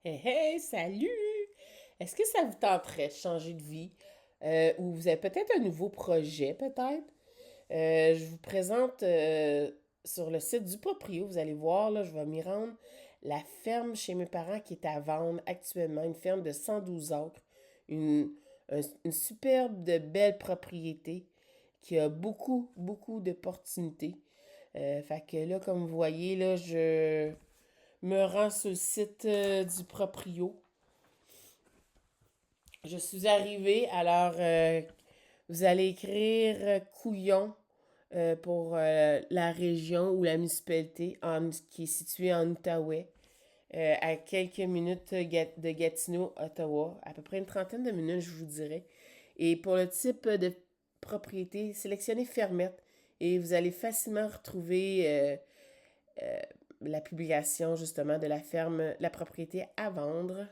Hey, hey, salut! Est-ce que ça vous tenterait de changer de vie? Ou vous avez peut-être un nouveau projet, peut-être? Je vous présente sur le site du Proprio, vous allez voir, là, je vais m'y rendre, la ferme chez mes parents qui est à vendre actuellement, une ferme de 112 acres, une, une superbe de belle propriété qui a beaucoup, beaucoup d'opportunités. Fait que là, comme vous voyez, là, je me rends sur le site du Proprio. Je suis arrivée, alors vous allez écrire Couillon pour la région ou la municipalité qui est située en Outaouais, à quelques minutes de Gatineau, Ottawa, à peu près une trentaine de minutes, je vous dirais. Et pour le type de propriété, sélectionnez Fermette et vous allez facilement retrouver euh, la publication justement de la ferme, la propriété à vendre.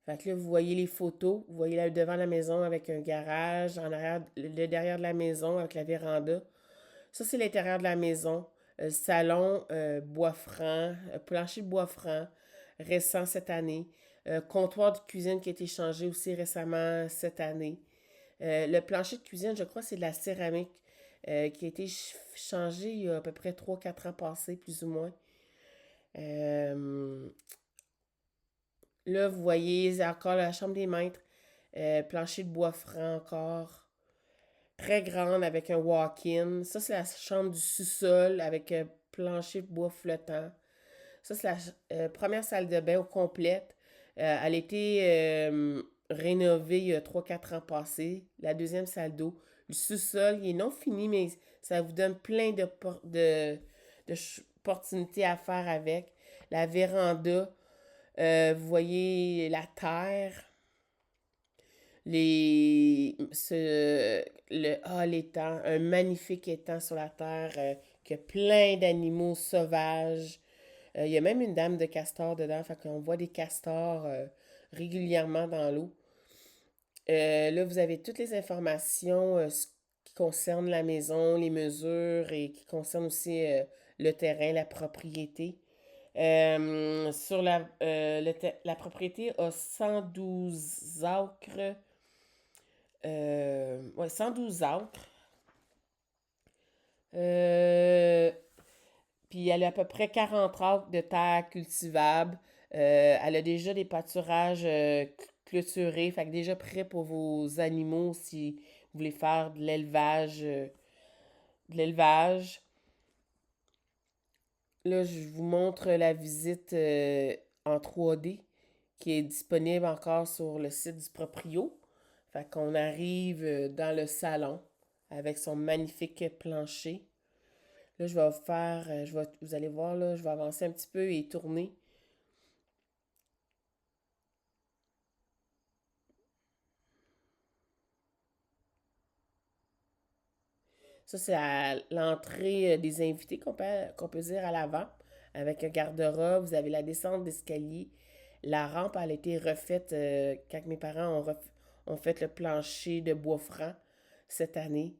Fait que là, vous voyez les photos, vous voyez là devant la maison avec un garage, en arrière, le derrière de la maison avec la véranda. Ça, c'est l'intérieur de la maison. Salon, bois franc, plancher de bois franc, récent cette année. Comptoir de cuisine qui a été changé aussi récemment cette année. Le plancher de cuisine, je crois, c'est de la céramique qui a été changé il y a à peu près 3 4 ans passés, plus ou moins. Euh, Là, vous voyez encore la chambre des maîtres, plancher de bois franc encore, très grande avec un walk-in. Ça, c'est la chambre du sous-sol avec un plancher de bois flottant. Ça, c'est la première salle de bain au complète. Elle a été rénovée il y a 3 4 ans passés. La deuxième salle d'eau. Le sous-sol, il est non fini, mais ça vous donne plein d'opportunités à faire avec. La véranda, vous voyez la terre, l'étang, un magnifique étang sur la terre qui a plein d'animaux sauvages. Il y a même une dame de castor dedans, fait qu'on voit des castors régulièrement dans l'eau. Là, vous avez toutes les informations qui concernent la maison, les mesures et qui concernent aussi le terrain, la propriété. Sur la propriété a 112 acres. Ouais, 112 acres. Euh, Puis elle a à peu près 40 acres de terre cultivable. Elle a déjà des pâturages clôturés, fait que déjà prêt pour vos animaux si vous voulez faire de l'élevage. Là, je vous montre la visite en 3D qui est disponible encore sur le site du proprio. Fait qu'on arrive dans le salon avec son magnifique plancher. Là, je vais faire, vous allez voir, là, je vais avancer un petit peu et tourner. Ça, c'est l'entrée des invités qu'on peut dire à l'avant, avec un garde-robe. Vous avez la descente d'escalier. La rampe, elle a été refaite quand mes parents ont fait le plancher de bois franc cette année.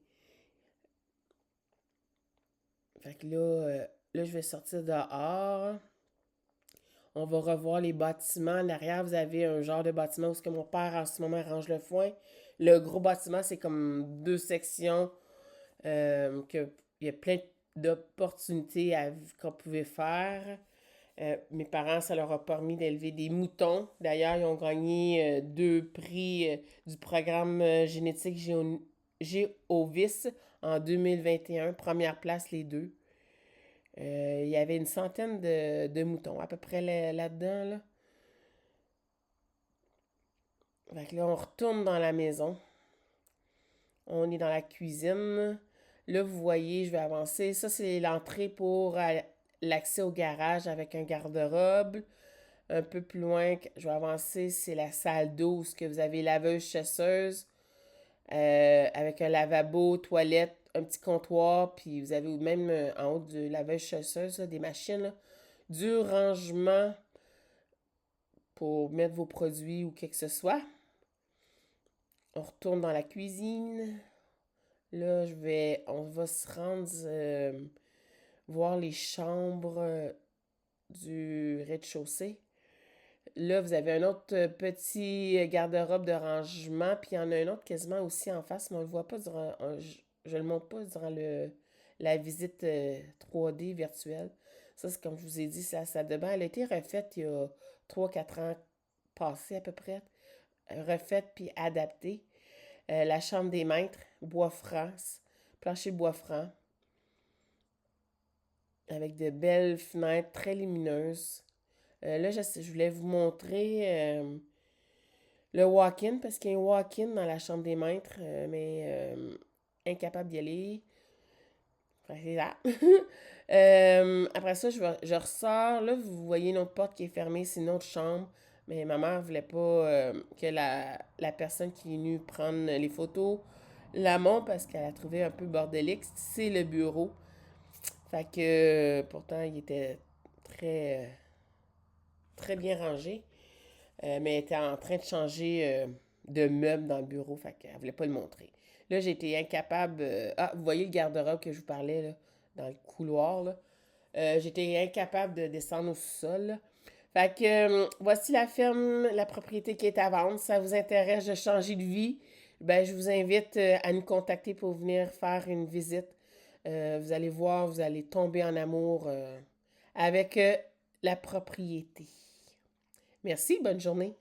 Fait que là, je vais sortir dehors. On va revoir les bâtiments. En arrière, vous avez un genre de bâtiment où ce que mon père, en ce moment, range le foin. Le gros bâtiment, c'est comme deux sections il y a plein d'opportunités qu'on pouvait faire. Mes parents, ça leur a permis d'élever des moutons. D'ailleurs, ils ont gagné 2 prix du programme génétique Géovis en 2021. Première place, les deux. Il y avait une centaine de moutons à peu près là-dedans. Là. Fait que là, on retourne dans la maison. On est dans la cuisine. Là, vous voyez, je vais avancer. Ça, c'est l'entrée pour l'accès au garage avec un garde-robe. Un peu plus loin, je vais avancer, c'est la salle d'eau, ce que vous avez laveuse-chasseuse, avec un lavabo, toilette, un petit comptoir, puis vous avez même en haut de laveuse-chasseuse, des machines, là, du rangement pour mettre vos produits ou quelque que ce soit. On retourne dans la cuisine. Là, on va se rendre voir les chambres du rez-de-chaussée. Là, vous avez un autre petit garde-robe de rangement, puis il y en a un autre quasiment aussi en face, mais on ne le voit pas je ne le montre pas durant la visite 3D virtuelle. Ça, c'est comme je vous ai dit, c'est la salle de bain. Elle a été refaite il y a 3 4 ans passés à peu près. Refaite puis adaptée. La chambre des maîtres, bois franc, plancher bois franc, avec de belles fenêtres très lumineuses. Là, je voulais vous montrer le walk-in, parce qu'il y a un walk-in dans la chambre des maîtres, mais incapable d'y aller. Enfin, c'est ça. Après ça, je ressors. Là, vous voyez une autre porte qui est fermée, c'est une autre chambre. Mais ma mère voulait pas que la personne qui est venue prendre les photos la montre parce qu'elle a trouvé un peu bordélique. C'est le bureau. Fait que pourtant, il était très, très bien rangé. Mais elle était en train de changer de meuble dans le bureau. Fait qu'elle voulait pas le montrer. Là, j'étais incapable. Ah, vous voyez le garde-robe que je vous parlais là, dans le couloir. Là. J'étais incapable de descendre au sous-sol. Là. Fait que voici la ferme, la propriété qui est à vendre. Si ça vous intéresse de changer de vie, ben, je vous invite à nous contacter pour venir faire une visite. Vous allez voir, vous allez tomber en amour avec la propriété. Merci, bonne journée.